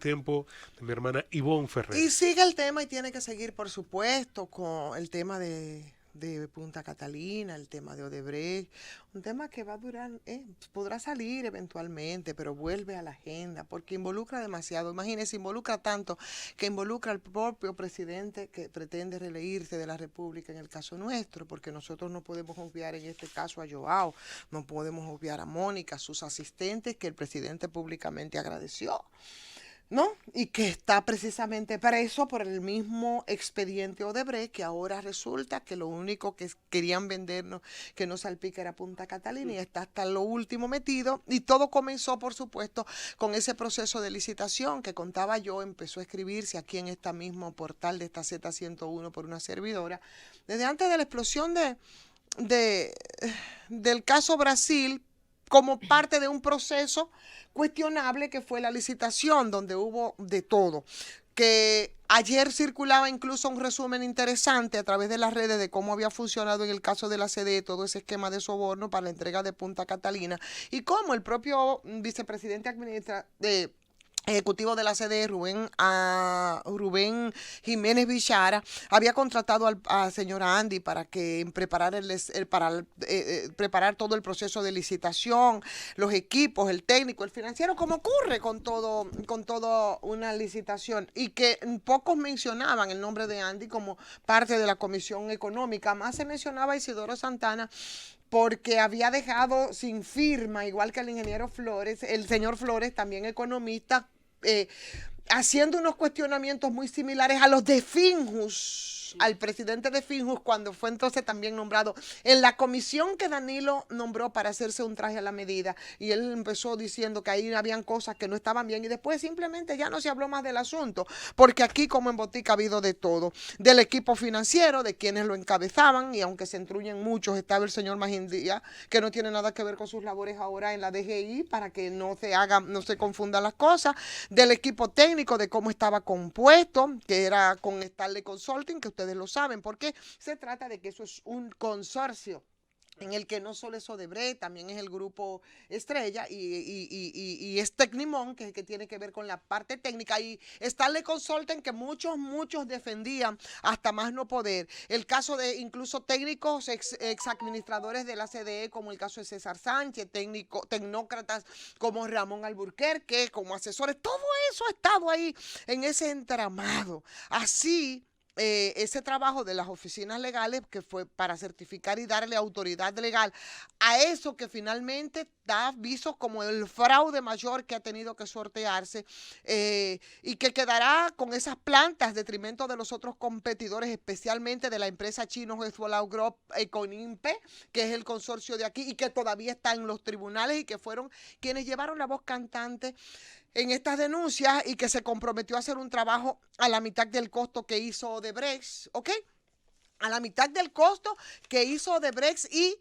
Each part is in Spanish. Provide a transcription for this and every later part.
tiempo de mi hermana Ivonne Y Ferrer. sigue el tema y tiene que seguir, por supuesto, con el tema de Punta Catalina, el tema de Odebrecht, un tema que va a durar, podrá salir eventualmente, pero vuelve a la agenda, porque involucra demasiado. Imagínense, involucra tanto que involucra al propio presidente que pretende reelegirse de la República en el caso nuestro, porque nosotros no podemos obviar en este caso a Joao, no podemos obviar a Mónica, sus asistentes, que el presidente públicamente agradeció. ¿No? Y que está precisamente preso por el mismo expediente Odebrecht, que ahora resulta que lo único que querían vendernos, que no salpica, era Punta Catalina, y está hasta lo último metido. Y todo comenzó, por supuesto, con ese proceso de licitación que contaba yo, empezó a escribirse aquí en este mismo portal de esta Z101 por una servidora, desde antes de la explosión de, del caso Brasil, como parte de un proceso cuestionable que fue la licitación, donde hubo de todo. Que ayer circulaba incluso un resumen interesante a través de las redes de cómo había funcionado en el caso de la CDE todo ese esquema de soborno para la entrega de Punta Catalina y cómo el propio vicepresidente ejecutivo de la CDE, Rubén Jiménez Bichara, había contratado al señor Andy para que preparar, preparar todo el proceso de licitación, los equipos, el técnico, el financiero, como ocurre con todo una licitación, y que pocos mencionaban el nombre de Andy como parte de la comisión económica. Más se mencionaba a Isidoro Santana porque había dejado sin firma, igual que el ingeniero Flores, el señor Flores, también economista, eh, haciendo unos cuestionamientos muy similares a los de Finjus, al presidente de Finjus, cuando fue entonces también nombrado en la comisión que Danilo nombró para hacerse un traje a la medida. Y él empezó diciendo que ahí habían cosas que no estaban bien y después simplemente ya no se habló más del asunto, porque aquí como en Botica ha habido de todo, del equipo financiero, de quienes lo encabezaban, y aunque se entruyen muchos, estaba el señor Magindía, que no tiene nada que ver con sus labores ahora en la DGI, para que no se confundan las cosas, del equipo técnico, de cómo estaba compuesto, que era con Stanley Consulting, que ustedes lo saben, porque se trata de que eso es un consorcio en el que no solo es Odebrecht, también es el grupo Estrella y es Tecnimón, que es el que tiene que ver con la parte técnica, y Stanley Consulting, que muchos defendían hasta más no poder. El caso de incluso técnicos, ex administradores de la CDE, como el caso de César Sánchez, tecnócratas como Ramón Alburquerque, como asesores, todo eso ha estado ahí en ese entramado. Así ese trabajo de las oficinas legales, que fue para certificar y darle autoridad legal a eso que finalmente da viso como el fraude mayor que ha tenido que sortearse, y que quedará con esas plantas detrimento de los otros competidores, especialmente de la empresa chino Hezbollah Group, con INPE, que es el consorcio de aquí y que todavía está en los tribunales y que fueron quienes llevaron la voz cantante en estas denuncias y que se comprometió a hacer un trabajo a la mitad del costo que hizo Odebrecht, ¿ok? A la mitad del costo que hizo Odebrecht y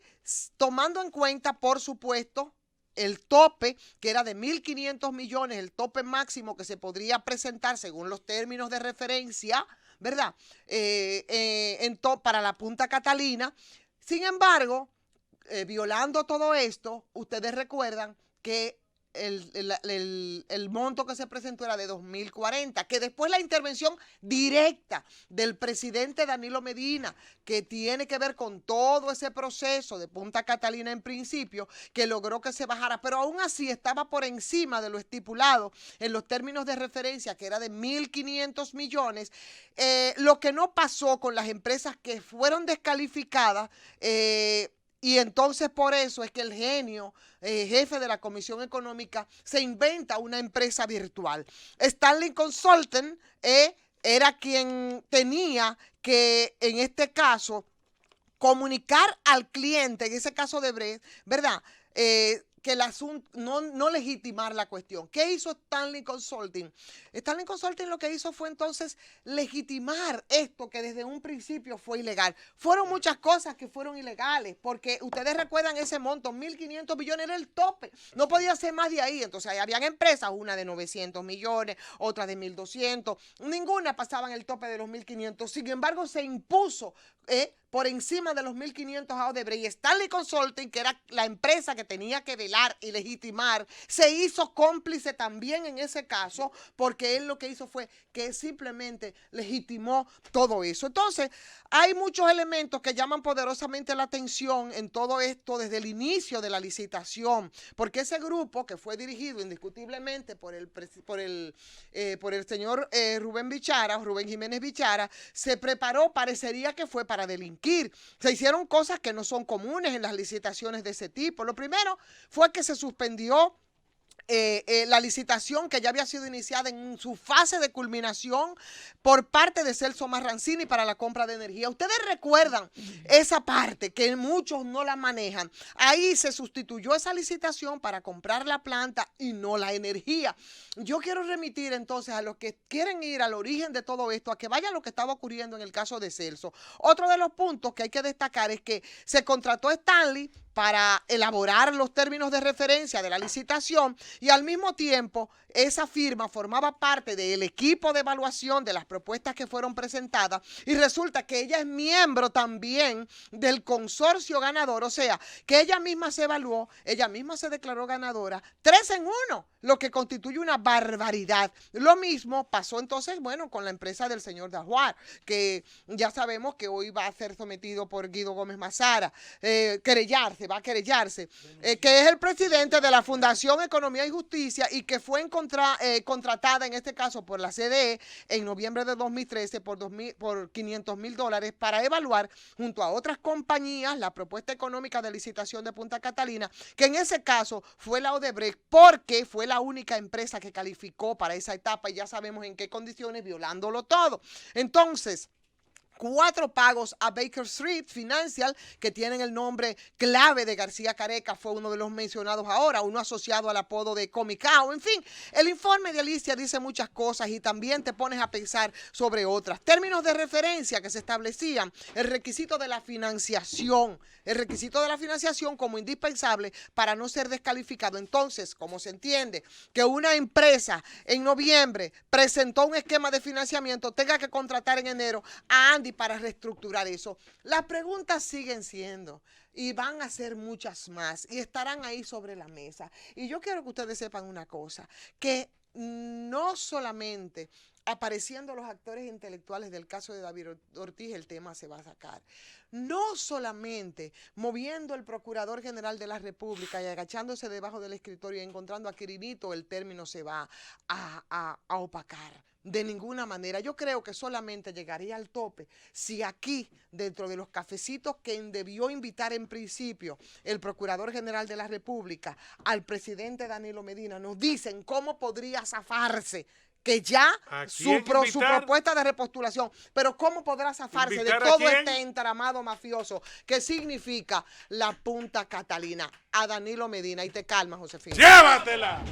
tomando en cuenta, por supuesto, el tope, que era de 1.500 millones, el tope máximo que se podría presentar según los términos de referencia, ¿verdad? Para la Punta Catalina. Sin embargo, violando todo esto, ustedes recuerdan que el monto que se presentó era de 2.040, que después la intervención directa del presidente Danilo Medina, que tiene que ver con todo ese proceso de Punta Catalina en principio, que logró que se bajara, pero aún así estaba por encima de lo estipulado en los términos de referencia, que era de 1.500 millones. Lo que no pasó con las empresas que fueron descalificadas, y entonces por eso es que el genio, jefe de la Comisión Económica, se inventa una empresa virtual. Stanley Consulting era quien tenía que, en este caso, comunicar al cliente, en ese caso de Brecht, ¿verdad? Que el asunto, no legitimar la cuestión. ¿Qué hizo Stanley Consulting? Stanley Consulting lo que hizo fue entonces legitimar esto que desde un principio fue ilegal. Fueron muchas cosas que fueron ilegales, porque ustedes recuerdan ese monto, 1.500 millones era el tope, no podía ser más de ahí. Entonces ahí habían empresas, una de 900 millones, otra de 1.200, ninguna pasaba en el tope de los 1.500. Sin embargo, se impuso por encima de los 1.500 a Odebrecht. Y Stanley Consulting, que era la empresa que tenía que velar y legitimar, se hizo cómplice también en ese caso, porque él lo que hizo fue que simplemente legitimó todo eso. Entonces, hay muchos elementos que llaman poderosamente la atención en todo esto desde el inicio de la licitación, porque ese grupo que fue dirigido indiscutiblemente por el señor Rubén Jiménez Bichara, se preparó, parecería que fue para delinquir. Se hicieron cosas que no son comunes en las licitaciones de ese tipo. Lo primero fue que se suspendió la licitación que ya había sido iniciada en su fase de culminación por parte de Celso Marrancini para la compra de energía. Ustedes recuerdan esa parte que muchos no la manejan. Ahí se sustituyó esa licitación para comprar la planta y no la energía. Yo quiero remitir entonces a los que quieren ir al origen de todo esto, a que vayan lo que estaba ocurriendo en el caso de Celso. Otro de los puntos que hay que destacar es que se contrató a Stanley para elaborar los términos de referencia de la licitación y al mismo tiempo esa firma formaba parte del equipo de evaluación de las propuestas que fueron presentadas y resulta que ella es miembro también del consorcio ganador, o sea, que ella misma se evaluó, ella misma se declaró ganadora, 3 en 1, lo que constituye una barbaridad. Lo mismo pasó entonces, bueno, con la empresa del señor Dajuar, que ya sabemos que hoy va a ser sometido por Guido Gómez Mazara, va a querellarse, que es el presidente de la Fundación Economía y Justicia y que fue contratada en este caso por la CDE en noviembre de 2013 por $500,000 para evaluar junto a otras compañías la propuesta económica de licitación de Punta Catalina, que en ese caso fue la Odebrecht porque fue la única empresa que calificó para esa etapa y ya sabemos en qué condiciones, violándolo todo. Entonces, 4 pagos a Baker Street Financial, que tienen el nombre clave de García Careca, fue uno de los mencionados ahora, uno asociado al apodo de Comicao. En fin, el informe de Alicia dice muchas cosas y también te pones a pensar sobre otras. Términos de referencia que se establecían, el requisito de la financiación como indispensable para no ser descalificado. Entonces, como se entiende que una empresa en noviembre presentó un esquema de financiamiento, tenga que contratar en enero a Andy para reestructurar eso. Las preguntas siguen siendo y van a ser muchas más y estarán ahí sobre la mesa. Y yo quiero que ustedes sepan una cosa, que no solamente apareciendo los actores intelectuales del caso de David Ortiz, el tema se va a sacar. No solamente moviendo el Procurador General de la República y agachándose debajo del escritorio y encontrando a Quirinito, el término se va a opacar. De ninguna manera. Yo creo que solamente llegaría al tope si aquí, dentro de los cafecitos que debió invitar en principio el Procurador General de la República al presidente Danilo Medina, nos dicen cómo podría zafarse, que ya su propuesta de repostulación, pero cómo podrá zafarse de todo este entramado mafioso que significa la Punta Catalina. A Danilo Medina. Y te calma, Josefina. ¡Llévatela!